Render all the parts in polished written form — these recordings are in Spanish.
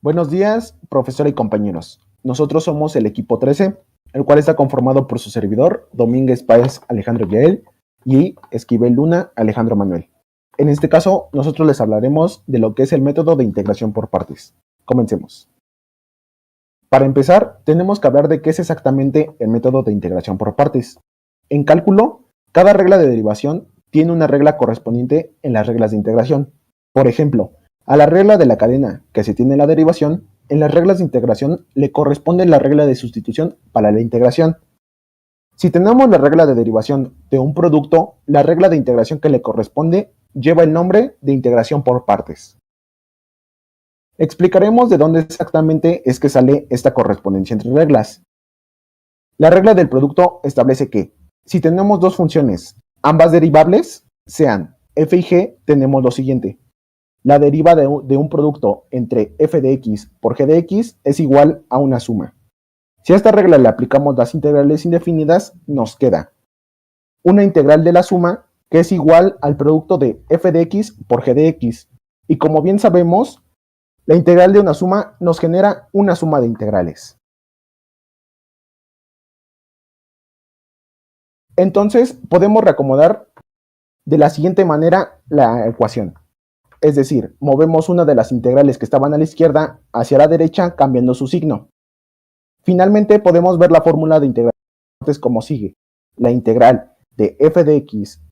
Buenos días, profesora y compañeros. Nosotros somos el equipo 13, el cual está conformado por su servidor, Domínguez Páez Alejandro Yael, y Esquivel Luna Alejandro Manuel. En este caso, nosotros les hablaremos de lo que es el método de integración por partes. Comencemos. Para empezar, tenemos que hablar de qué es exactamente el método de integración por partes. En cálculo, cada regla de derivación tiene una regla correspondiente en las reglas de integración. Por ejemplo, a la regla de la cadena que se tiene en la derivación, en las reglas de integración le corresponde la regla de sustitución para la integración. Si tenemos la regla de derivación de un producto, la regla de integración que le corresponde lleva el nombre de integración por partes. Explicaremos de dónde exactamente es que sale esta correspondencia entre reglas. La regla del producto establece que, si tenemos dos funciones, ambas derivables, sean f y g, tenemos lo siguiente. La deriva de un producto entre f de x por g de x es igual a una suma. Si a esta regla le aplicamos las integrales indefinidas, nos queda una integral de la suma que es igual al producto de f de x por g de x. Y como bien sabemos, la integral de una suma nos genera una suma de integrales. Entonces, podemos reacomodar de la siguiente manera la ecuación. Es decir, movemos una de las integrales que estaban a la izquierda hacia la derecha cambiando su signo. Finalmente, podemos ver la fórmula de integrales como sigue. La integral de f de x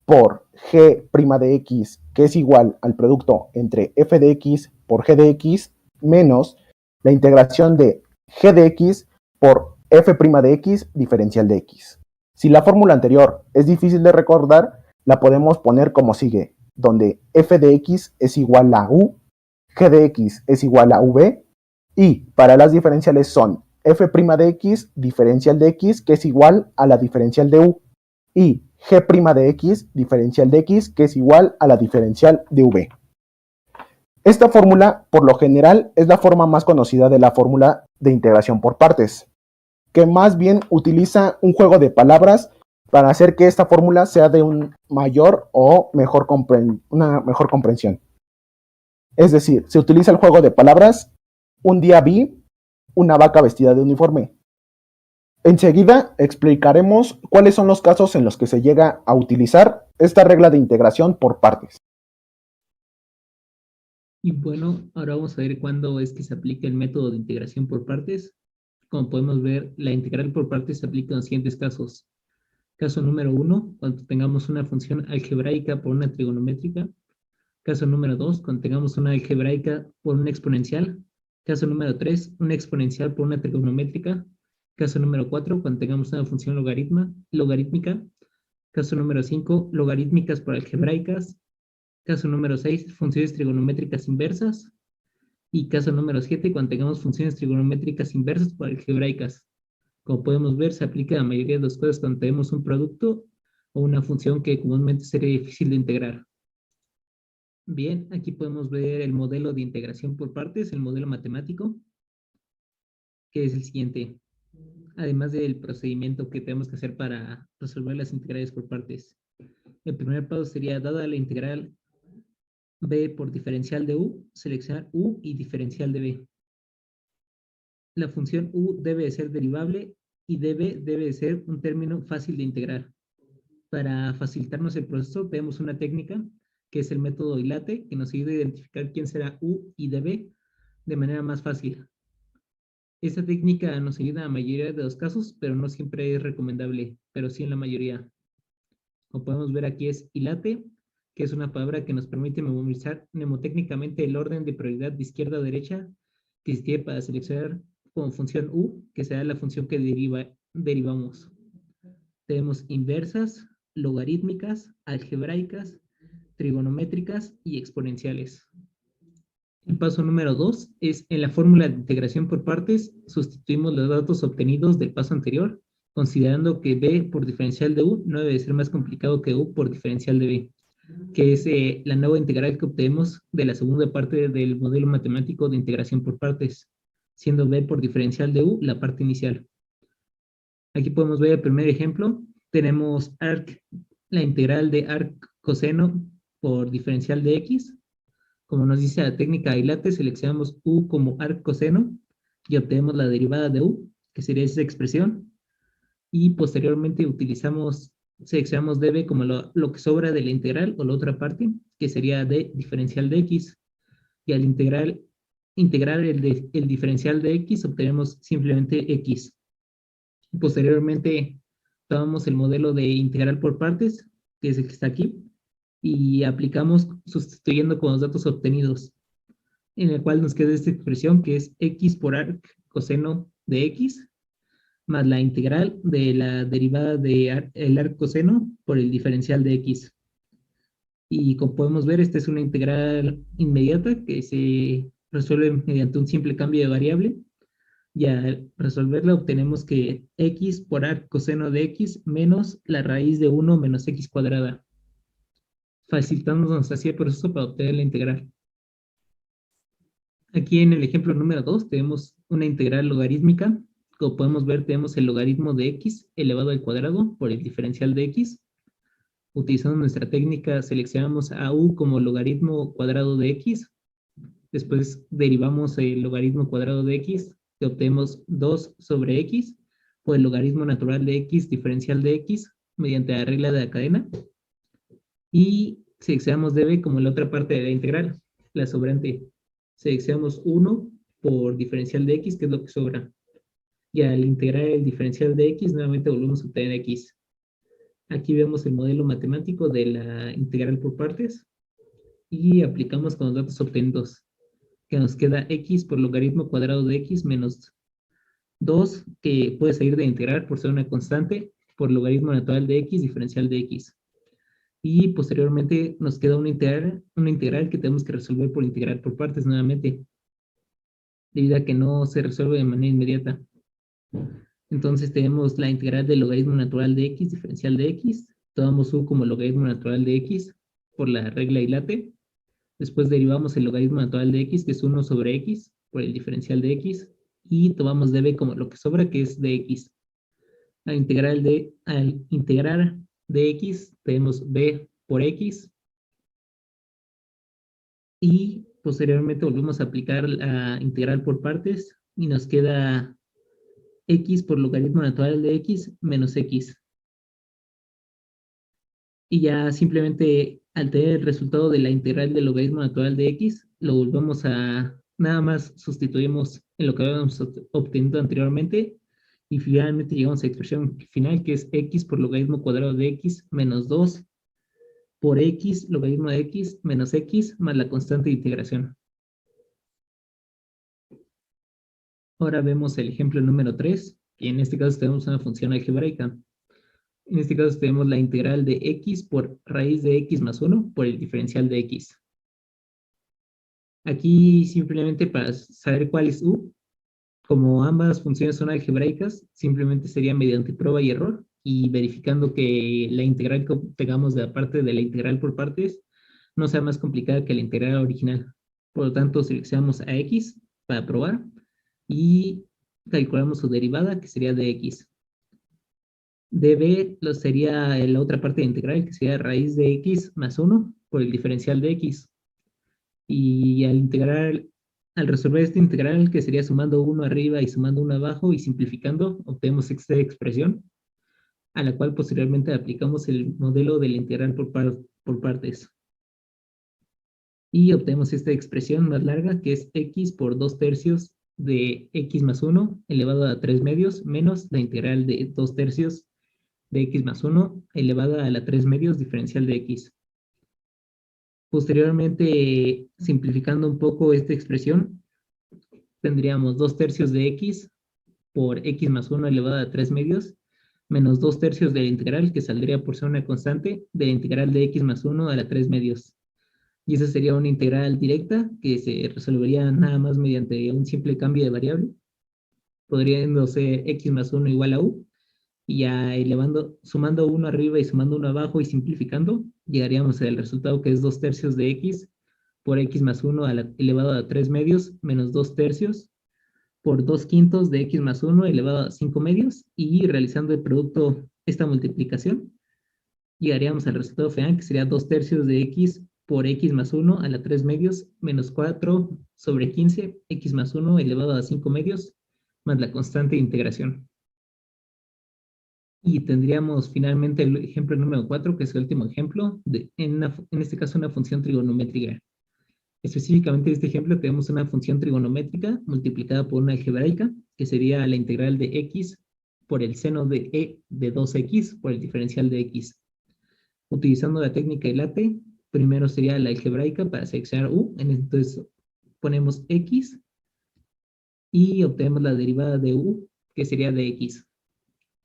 por g' de x, que es igual al producto entre f de x por g de x, menos la integración de g de x por f' de x diferencial de x. Si la fórmula anterior es difícil de recordar, la podemos poner como sigue, donde f de x es igual a u, g de x es igual a v, y para las diferenciales son f' de x diferencial de x, que es igual a la diferencial de u, y g' de x diferencial de x, que es igual a la diferencial de v. Esta fórmula, por lo general, es la forma más conocida de la fórmula de integración por partes, que más bien utiliza un juego de palabras para hacer que esta fórmula sea de una mejor comprensión. Es decir, se utiliza el juego de palabras, un día vi una vaca vestida de uniforme. Enseguida explicaremos cuáles son los casos en los que se llega a utilizar esta regla de integración por partes. Y bueno, ahora vamos a ver cuándo es que se aplica el método de integración por partes. Como podemos ver, la integral por partes se aplica en los siguientes casos. Caso número 1, cuando tengamos una función algebraica por una trigonométrica. Caso número 2, cuando tengamos una algebraica por una exponencial. Caso número 3, una exponencial por una trigonométrica. Caso número 4, cuando tengamos una función logarítmica. Caso número 5, logarítmicas por algebraicas. Caso número 6, funciones trigonométricas inversas. Y caso número 7, cuando tengamos funciones trigonométricas inversas por algebraicas. Como podemos ver, se aplica a la mayoría de las cosas cuando tenemos un producto o una función que comúnmente sería difícil de integrar. Bien, aquí podemos ver el modelo de integración por partes, el modelo matemático, que es el siguiente. Además del procedimiento que tenemos que hacer para resolver las integrales por partes. El primer paso sería, dada la integral b por diferencial de u, seleccionar u y diferencial de b. La función u debe de ser derivable y db debe de ser un término fácil de integrar. Para facilitarnos el proceso, tenemos una técnica que es el método dilate, que nos ayuda a identificar quién será u y db de manera más fácil. Esta técnica nos ayuda en la mayoría de los casos, pero no siempre es recomendable, pero sí en la mayoría. Como podemos ver aquí es hilate, que es una palabra que nos permite memorizar mnemotécnicamente el orden de prioridad de izquierda a derecha que se tiene para seleccionar como función u, que será la función que derivamos. Tenemos inversas, logarítmicas, algebraicas, trigonométricas y exponenciales. El paso número 2 es en la fórmula de integración por partes, sustituimos los datos obtenidos del paso anterior, considerando que b por diferencial de u no debe ser más complicado que u por diferencial de b, que es la nueva integral que obtenemos de la segunda parte del modelo matemático de integración por partes, siendo b por diferencial de u la parte inicial. Aquí podemos ver el primer ejemplo. Tenemos la integral de arc coseno por diferencial de x. Como nos dice la técnica Ailate, seleccionamos u como arc coseno y obtenemos la derivada de u, que sería esa expresión, y posteriormente seleccionamos db como lo que sobra de la integral o la otra parte, que sería d diferencial de x, y al integrar el diferencial de x obtenemos simplemente x. Posteriormente tomamos el modelo de integral por partes, que es el que está aquí, y aplicamos sustituyendo con los datos obtenidos, en el cual nos queda esta expresión que es x por arc coseno de x, más la integral de la derivada del arc coseno por el diferencial de x. Y como podemos ver, esta es una integral inmediata que se resuelve mediante un simple cambio de variable. Y al resolverla obtenemos que x por arc coseno de x menos la raíz de 1 menos x cuadrada, facilitándonos así el proceso para obtener la integral. Aquí en el ejemplo número 2 tenemos una integral logarítmica. Como podemos ver, tenemos el logaritmo de x elevado al cuadrado por el diferencial de x. Utilizando nuestra técnica, seleccionamos a u como logaritmo cuadrado de x. Después derivamos el logaritmo cuadrado de x, que obtenemos 2 sobre x, por el logaritmo natural de x diferencial de x, mediante la regla de la cadena. Y seleccionamos db como la otra parte de la integral, la sobrante. Seleccionamos 1 por diferencial de x, que es lo que sobra. Y al integrar el diferencial de x, nuevamente volvemos a obtener x. Aquí vemos el modelo matemático de la integral por partes y aplicamos con los datos obtenidos, que nos queda x por logaritmo cuadrado de x menos 2, que puede salir de integrar por ser una constante, por logaritmo natural de x diferencial de x. Y posteriormente nos queda una integral que tenemos que resolver por integral por partes nuevamente, debido a que no se resuelve de manera inmediata. Entonces tenemos la integral del logaritmo natural de x diferencial de x, tomamos u como logaritmo natural de x por la regla Ailate. Después derivamos el logaritmo natural de x, que es 1 sobre x, por el diferencial de x, y tomamos db como lo que sobra, que es dx. Al integrar dx, tenemos b por x, y posteriormente volvemos a aplicar la integral por partes, y nos queda x por logaritmo natural de x menos x. Y ya simplemente al tener el resultado de la integral del logaritmo natural de x, lo volvemos a, nada más sustituimos en lo que habíamos obtenido anteriormente, y finalmente llegamos a la expresión final, que es x por logaritmo cuadrado de x menos 2 por x logaritmo de x menos x más la constante de integración. Ahora vemos el ejemplo número 3, y en este caso tenemos una función algebraica. En este caso tenemos la integral de x por raíz de x más 1 por el diferencial de x. Aquí simplemente para saber cuál es u, como ambas funciones son algebraicas, simplemente sería mediante prueba y error, y verificando que la integral que obtengamos de la parte de la integral por partes no sea más complicada que la integral original. Por lo tanto, seleccionamos a x para probar y calculamos su derivada, que sería de x. db sería la otra parte de integral, que sería raíz de x más 1 por el diferencial de x. Y al resolver esta integral, que sería sumando 1 arriba y sumando 1 abajo y simplificando, obtenemos esta expresión, a la cual posteriormente aplicamos el modelo de la integral por partes. Y obtenemos esta expresión más larga, que es x por 2 tercios de x más 1 elevado a 3 medios menos la integral de 2 tercios de x más 1 elevada a la 3 medios diferencial de x. Posteriormente, simplificando un poco esta expresión, tendríamos 2 tercios de x por x más 1 elevado a 3 medios menos 2 tercios de la integral, que saldría por ser una constante, de la integral de x más 1 a la 3 medios. Y esa sería una integral directa que se resolvería nada más mediante un simple cambio de variable, podriendo ser x más 1 igual a u, y ya sumando 1 arriba y sumando 1 abajo y simplificando, llegaríamos al resultado, que es 2 tercios de x por x más 1 elevado a 3 medios menos 2 tercios por 2 quintos de x más 1 elevado a 5 medios, y realizando el producto, esta multiplicación, llegaríamos al resultado final, que sería 2 tercios de x por x más 1 a la 3 medios menos 4 sobre 15 x más 1 elevado a 5 medios más la constante de integración. Y tendríamos finalmente el ejemplo número 4, que es el último ejemplo, en este caso una función trigonométrica. Específicamente en este ejemplo tenemos una función trigonométrica multiplicada por una algebraica, que sería la integral de x por el seno de e de 2x por el diferencial de x. Utilizando la técnica de late, primero sería la algebraica para seleccionar u, entonces ponemos x y obtenemos la derivada de u, que sería de x.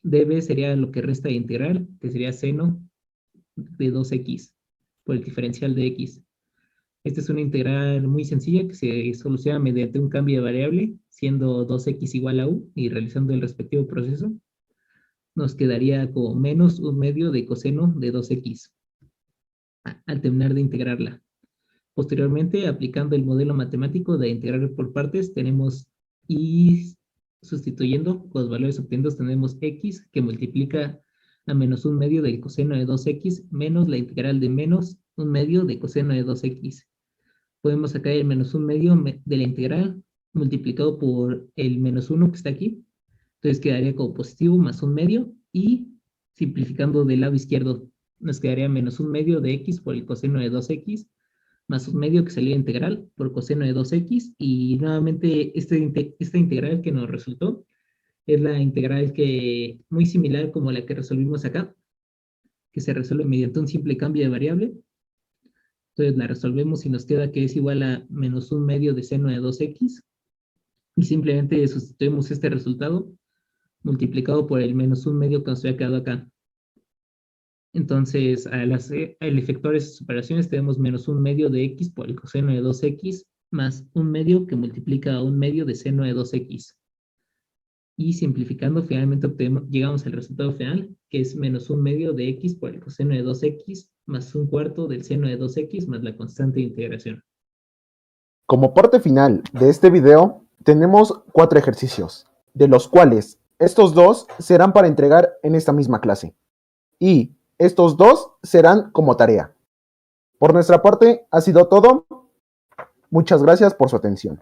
db sería lo que resta de integral, que sería seno de 2x por el diferencial de x. Esta es una integral muy sencilla que se soluciona mediante un cambio de variable, siendo 2x igual a u y realizando el respectivo proceso. Nos quedaría como menos un medio de coseno de 2x al terminar de integrarla. Posteriormente, aplicando el modelo matemático de integrar por partes, tenemos y sustituyendo con los valores obtenidos tenemos x que multiplica a menos un medio del coseno de 2x menos la integral de menos un medio de coseno de 2x. Podemos sacar el menos un medio de la integral multiplicado por el menos 1 que está aquí. Entonces quedaría como positivo más un medio y simplificando del lado izquierdo nos quedaría menos un medio de x por el coseno de 2x más un medio que sería integral por coseno de 2x y nuevamente esta integral que nos resultó es la integral que muy similar como la que resolvimos acá, que se resuelve mediante un simple cambio de variable. Entonces la resolvemos y nos queda que es igual a menos un medio de seno de 2x y simplemente sustituimos este resultado multiplicado por el menos un medio que nos había quedado acá. Entonces, al efectuar esas operaciones tenemos menos un medio de x por el coseno de 2x más un medio que multiplica a un medio de seno de 2x. Y simplificando, finalmente llegamos al resultado final, que es menos un medio de x por el coseno de 2x más un cuarto del seno de 2x más la constante de integración. Como parte final de este video, tenemos 4 ejercicios, de los cuales estos 2 serán para entregar en esta misma clase. Y estos 2 serán como tarea. Por nuestra parte, ha sido todo. Muchas gracias por su atención.